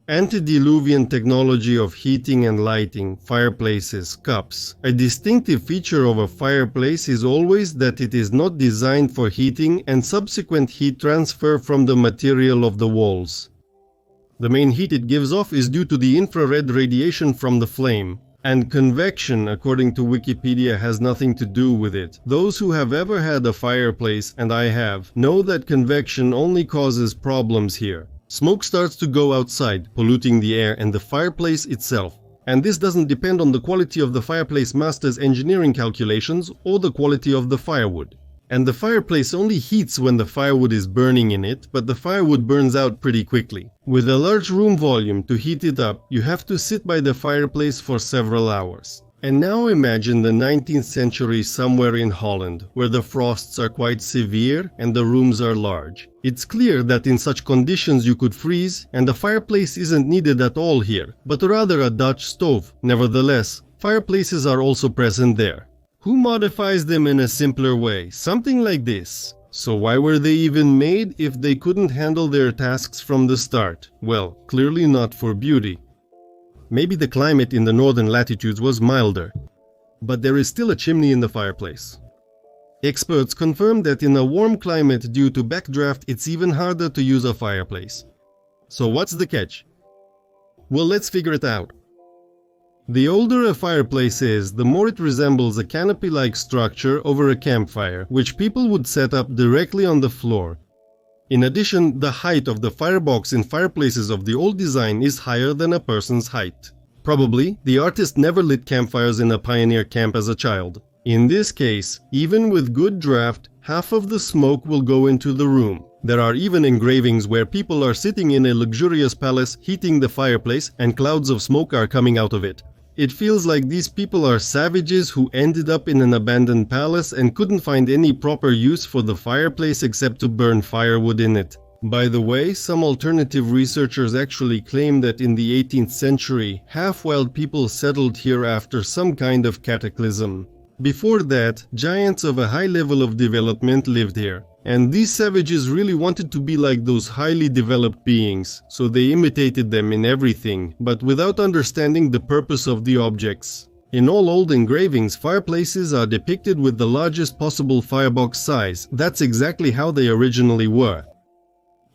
Antediluvian technology of heating and lighting, fireplaces, cups. A distinctive feature of a fireplace is always that it is not designed for heating and subsequent heat transfer from the material of the walls. The main heat it gives off is due to the infrared radiation from the flame. And convection, according to Wikipedia, has nothing to do with it. Those who have ever had a fireplace, and I have, know that convection only causes problems here. Smoke starts to go outside, polluting the air and the fireplace itself. And this doesn't depend on the quality of the fireplace master's engineering calculations or the quality of the firewood. And the fireplace only heats when the firewood is burning in it, but the firewood burns out pretty quickly. With a large room volume to heat it up, you have to sit by the fireplace for several hours. And now imagine the 19th century somewhere in Holland, where the frosts are quite severe and the rooms are large. It's clear that in such conditions you could freeze, and a fireplace isn't needed at all here, but rather a Dutch stove. Nevertheless, fireplaces are also present there. Who modifies them in a simpler way? Something like this. So why were they even made if they couldn't handle their tasks from the start? Well, clearly not for beauty. Maybe the climate in the northern latitudes was milder. But there is still a chimney in the fireplace. Experts confirm that in a warm climate due to backdraft it's even harder to use a fireplace. So what's the catch? Well, let's figure it out. The older a fireplace is, the more it resembles a canopy-like structure over a campfire, which people would set up directly on the floor. In addition, the height of the firebox in fireplaces of the old design is higher than a person's height. Probably, the artist never lit campfires in a pioneer camp as a child. In this case, even with good draft, half of the smoke will go into the room. There are even engravings where people are sitting in a luxurious palace heating the fireplace and clouds of smoke are coming out of it. It feels like these people are savages who ended up in an abandoned palace and couldn't find any proper use for the fireplace except to burn firewood in it. By the way, some alternative researchers actually claim that in the 18th century, half-wild people settled here after some kind of cataclysm. Before that, giants of a high level of development lived here. And these savages really wanted to be like those highly developed beings, so they imitated them in everything, but without understanding the purpose of the objects. In all old engravings, fireplaces are depicted with the largest possible firebox size. That's exactly how they originally were.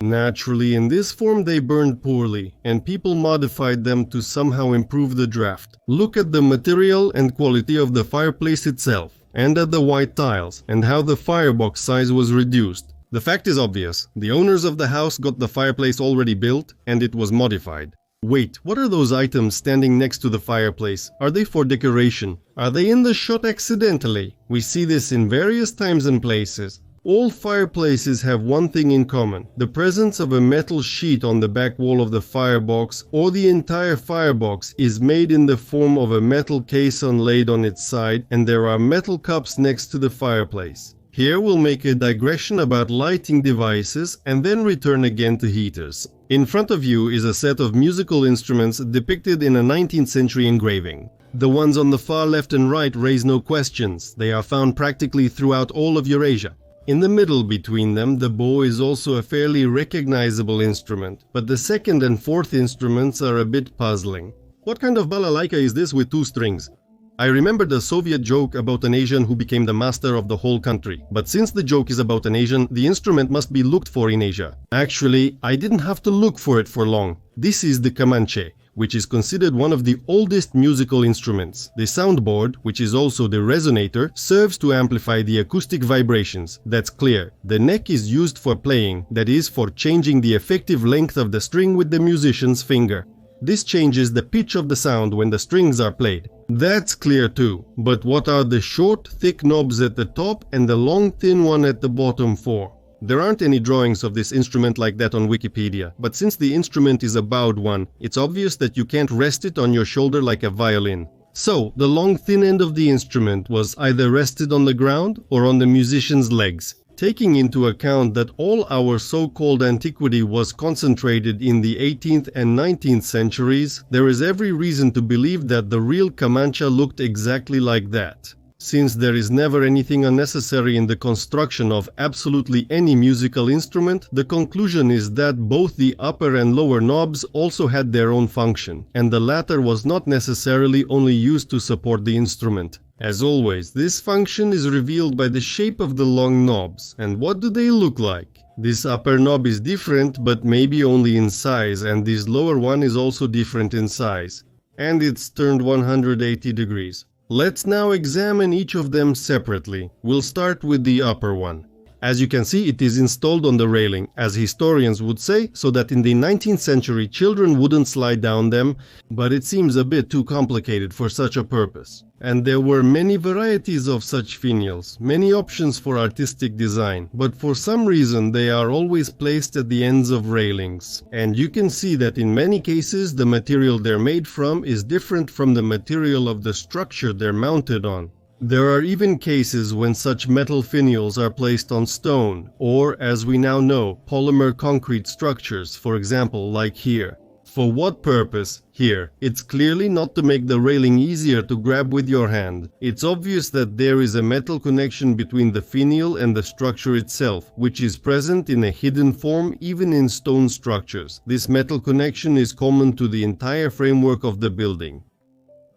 Naturally, in this form they burned poorly, and people modified them to somehow improve the draft. Look at the material and quality of the fireplace itself, and at the white tiles, and how the firebox size was reduced. The fact is obvious. The owners of the house got the fireplace already built, and it was modified. Wait, what are those items standing next to the fireplace? Are they for decoration? Are they in the shot accidentally? We see this in various times and places. All fireplaces have one thing in common: the presence of a metal sheet on the back wall of the firebox, or the entire firebox is made in the form of a metal caisson laid on its side, and there are metal cups next to the fireplace. Here we'll make a digression about lighting devices and then return again to heaters. In front of you is a set of musical instruments depicted in a 19th century engraving. The ones on the far left and right raise no questions. They are found practically throughout all of Eurasia. In the middle between them, the bow is also a fairly recognizable instrument, but the second and fourth instruments are a bit puzzling. What kind of balalaika is this with two strings? I remember the Soviet joke about an Asian who became the master of the whole country, but since the joke is about an Asian, the instrument must be looked for in Asia. Actually, I didn't have to look for it for long. This is the Comanche, which is considered one of the oldest musical instruments. The soundboard, which is also the resonator, serves to amplify the acoustic vibrations. That's clear. The neck is used for playing, that is, for changing the effective length of the string with the musician's finger. This changes the pitch of the sound when the strings are played. That's clear too. But what are the short, thick knobs at the top and the long, thin one at the bottom for? There aren't any drawings of this instrument like that on Wikipedia, but since the instrument is a bowed one, it's obvious that you can't rest it on your shoulder like a violin. So, the long thin end of the instrument was either rested on the ground or on the musician's legs. Taking into account that all our so-called antiquity was concentrated in the 18th and 19th centuries, there is every reason to believe that the real Comanche looked exactly like that. Since there is never anything unnecessary in the construction of absolutely any musical instrument, the conclusion is that both the upper and lower knobs also had their own function, and the latter was not necessarily only used to support the instrument. As always, this function is revealed by the shape of the long knobs. And what do they look like? This upper knob is different, but maybe only in size, and this lower one is also different in size. And it's turned 180 degrees. Let's now examine each of them separately. We'll start with the upper one. As you can see, it is installed on the railing, as historians would say, so that in the 19th century children wouldn't slide down them, but it seems a bit too complicated for such a purpose. And there were many varieties of such finials, many options for artistic design, but for some reason they are always placed at the ends of railings. And you can see that in many cases the material they're made from is different from the material of the structure they're mounted on. There are even cases when such metal finials are placed on stone, or, as we now know, polymer concrete structures, for example, like here. For what purpose? Here, it's clearly not to make the railing easier to grab with your hand. It's obvious that there is a metal connection between the finial and the structure itself, which is present in a hidden form even in stone structures. This metal connection is common to the entire framework of the building.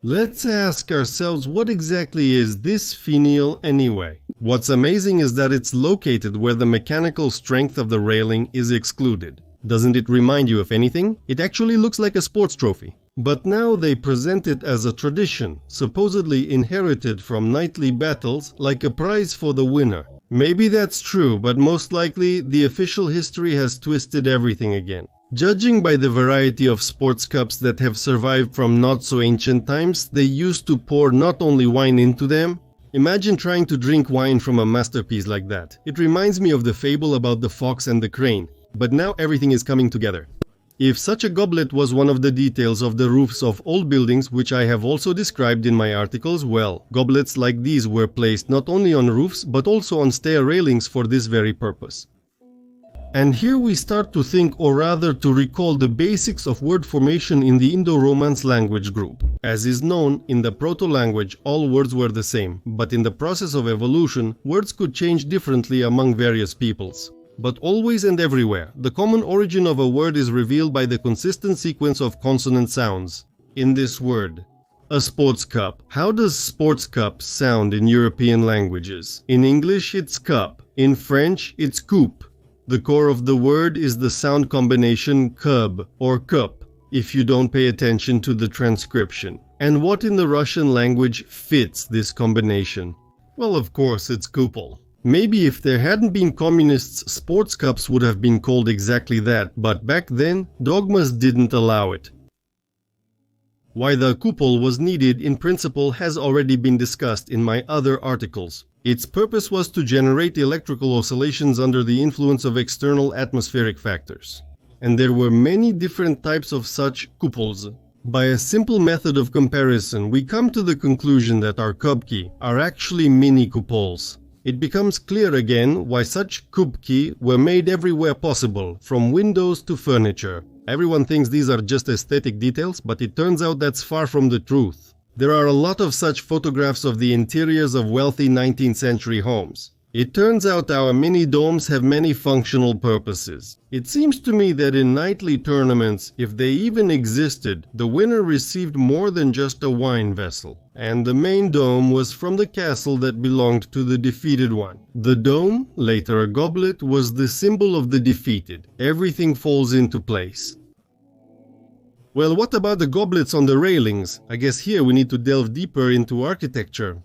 Let's ask ourselves, what exactly is this finial anyway? What's amazing is that it's located where the mechanical strength of the railing is excluded. Doesn't it remind you of anything? It actually looks like a sports trophy. But now they present it as a tradition, supposedly inherited from knightly battles, like a prize for the winner. Maybe that's true, but most likely the official history has twisted everything again. Judging by the variety of sports cups that have survived from not-so-ancient times, they used to pour not only wine into them. Imagine trying to drink wine from a masterpiece like that. It reminds me of the fable about the fox and the crane. But now everything is coming together. If such a goblet was one of the details of the roofs of old buildings, which I have also described in my articles, well, goblets like these were placed not only on roofs but also on stair railings for this very purpose. And here we start to think, or rather to recall, the basics of word formation in the Indo-Romance language group. As is known, in the proto-language all words were the same, but in the process of evolution, words could change differently among various peoples. But always and everywhere, the common origin of a word is revealed by the consistent sequence of consonant sounds. In this word, a sports cup. How does sports cup sound in European languages? In English it's cup, in French it's coupe. The core of the word is the sound combination cub or cup, if you don't pay attention to the transcription. And what in the Russian language fits this combination? Well, of course, it's kupol. Maybe if there hadn't been communists, sports cups would have been called exactly that, but back then, dogmas didn't allow it. Why the kupol was needed in principle has already been discussed in my other articles. Its purpose was to generate electrical oscillations under the influence of external atmospheric factors. And there were many different types of such kupols. By a simple method of comparison, we come to the conclusion that our kubki are actually mini kupols. It becomes clear again why such kubki were made everywhere possible, from windows to furniture. Everyone thinks these are just aesthetic details, but it turns out that's far from the truth. There are a lot of such photographs of the interiors of wealthy 19th century homes. It turns out our mini domes have many functional purposes. It seems to me that in knightly tournaments, if they even existed, the winner received more than just a wine vessel. And the main dome was from the castle that belonged to the defeated one. The dome, later a goblet, was the symbol of the defeated. Everything falls into place. Well, what about the goblets on the railings? I guess here we need to delve deeper into architecture.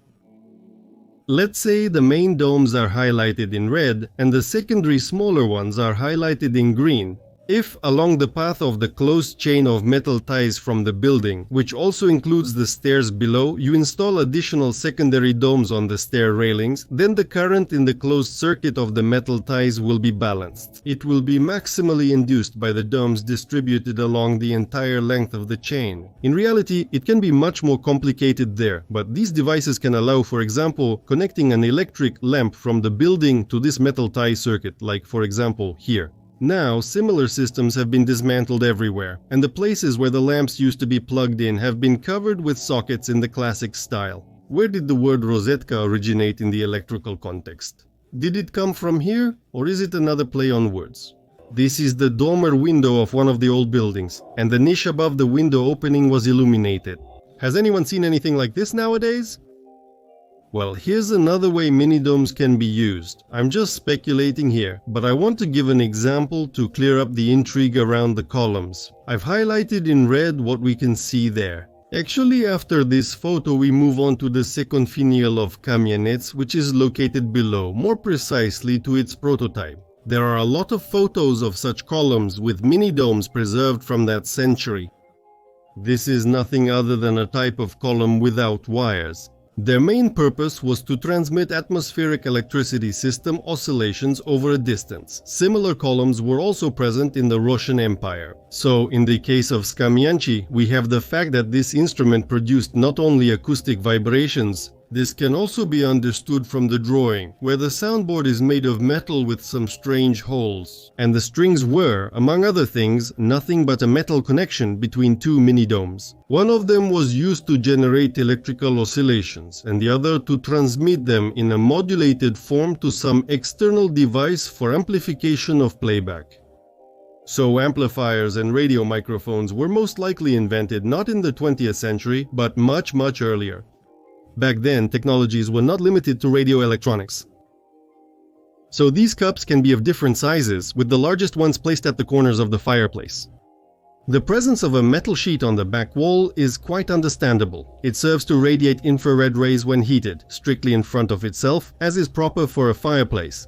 Let's say the main domes are highlighted in red and the secondary smaller ones are highlighted in green. If, along the path of the closed chain of metal ties from the building, which also includes the stairs below, you install additional secondary domes on the stair railings, then the current in the closed circuit of the metal ties will be balanced. It will be maximally induced by the domes distributed along the entire length of the chain. In reality, it can be much more complicated there, but these devices can allow, for example, connecting an electric lamp from the building to this metal tie circuit, like for example here. Now, similar systems have been dismantled everywhere, and the places where the lamps used to be plugged in have been covered with sockets in the classic style. Where did the word rosetka originate in the electrical context? Did it come from here, or is it another play on words? This is the dormer window of one of the old buildings, and the niche above the window opening was illuminated. Has anyone seen anything like this nowadays? Well, here's another way mini-domes can be used. I'm just speculating here, but I want to give an example to clear up the intrigue around the columns. I've highlighted in red what we can see there. Actually, after this photo, we move on to the second finial of Kamieniec, which is located below, more precisely to its prototype. There are a lot of photos of such columns with mini-domes preserved from that century. This is nothing other than a type of column without wires. Their main purpose was to transmit atmospheric electricity system oscillations over a distance. Similar columns were also present in the Russian Empire. So, in the case of Skamianchi, we have the fact that this instrument produced not only acoustic vibrations. This can also be understood from the drawing, where the soundboard is made of metal with some strange holes. And the strings were, among other things, nothing but a metal connection between two mini-domes. One of them was used to generate electrical oscillations, and the other to transmit them in a modulated form to some external device for amplification of playback. So amplifiers and radio microphones were most likely invented not in the 20th century, but much earlier. Back then, technologies were not limited to radio electronics. So these cups can be of different sizes, with the largest ones placed at the corners of the fireplace. The presence of a metal sheet on the back wall is quite understandable. It serves to radiate infrared rays when heated, strictly in front of itself, as is proper for a fireplace.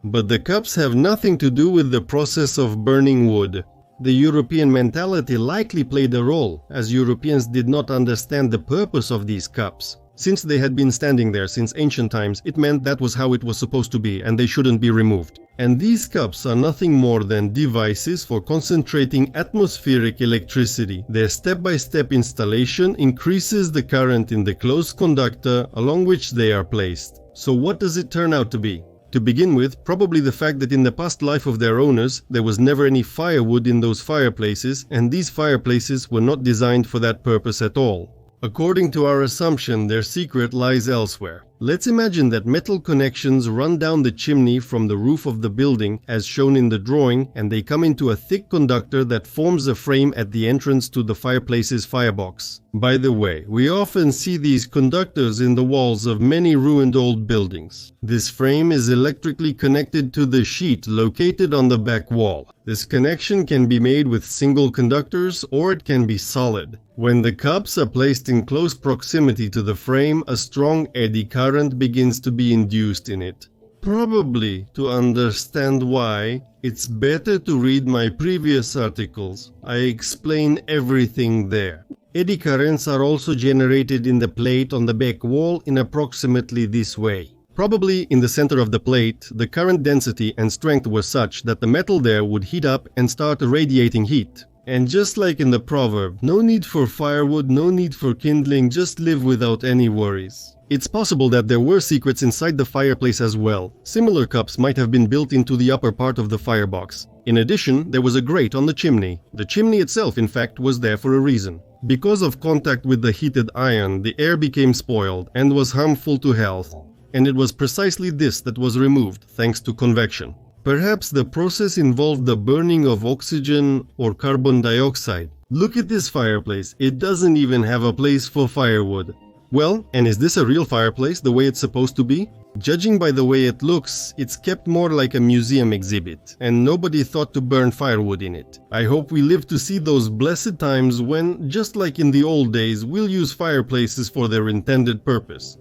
But the cups have nothing to do with the process of burning wood. The European mentality likely played a role, as Europeans did not understand the purpose of these cups. Since they had been standing there since ancient times, it meant that was how it was supposed to be, and they shouldn't be removed. And these cups are nothing more than devices for concentrating atmospheric electricity. Their step-by-step installation increases the current in the closed conductor along which they are placed. So what does it turn out to be? To begin with, probably the fact that in the past life of their owners, there was never any firewood in those fireplaces, and these fireplaces were not designed for that purpose at all. According to our assumption, their secret lies elsewhere. Let's imagine that metal connections run down the chimney from the roof of the building, as shown in the drawing, and they come into a thick conductor that forms a frame at the entrance to the fireplace's firebox. By the way, we often see these conductors in the walls of many ruined old buildings. This frame is electrically connected to the sheet located on the back wall. This connection can be made with single conductors, or it can be solid. When the cups are placed in close proximity to the frame, a strong eddy current begins to be induced in it. Probably to understand why, it's better to read my previous articles. I explain everything there. Eddy currents are also generated in the plate on the back wall in approximately this way. Probably in the center of the plate, the current density and strength were such that the metal there would heat up and start radiating heat. And just like in the proverb, no need for firewood, no need for kindling, just live without any worries. It's possible that there were secrets inside the fireplace as well. Similar cups might have been built into the upper part of the firebox. In addition, there was a grate on the chimney. The chimney itself, in fact, was there for a reason. Because of contact with the heated iron, the air became spoiled and was harmful to health. And it was precisely this that was removed, thanks to convection. Perhaps the process involved the burning of oxygen or carbon dioxide. Look at this fireplace, it doesn't even have a place for firewood. Well, and is this a real fireplace the way it's supposed to be? Judging by the way it looks, it's kept more like a museum exhibit, and nobody thought to burn firewood in it. I hope we live to see those blessed times when, just like in the old days, we'll use fireplaces for their intended purpose.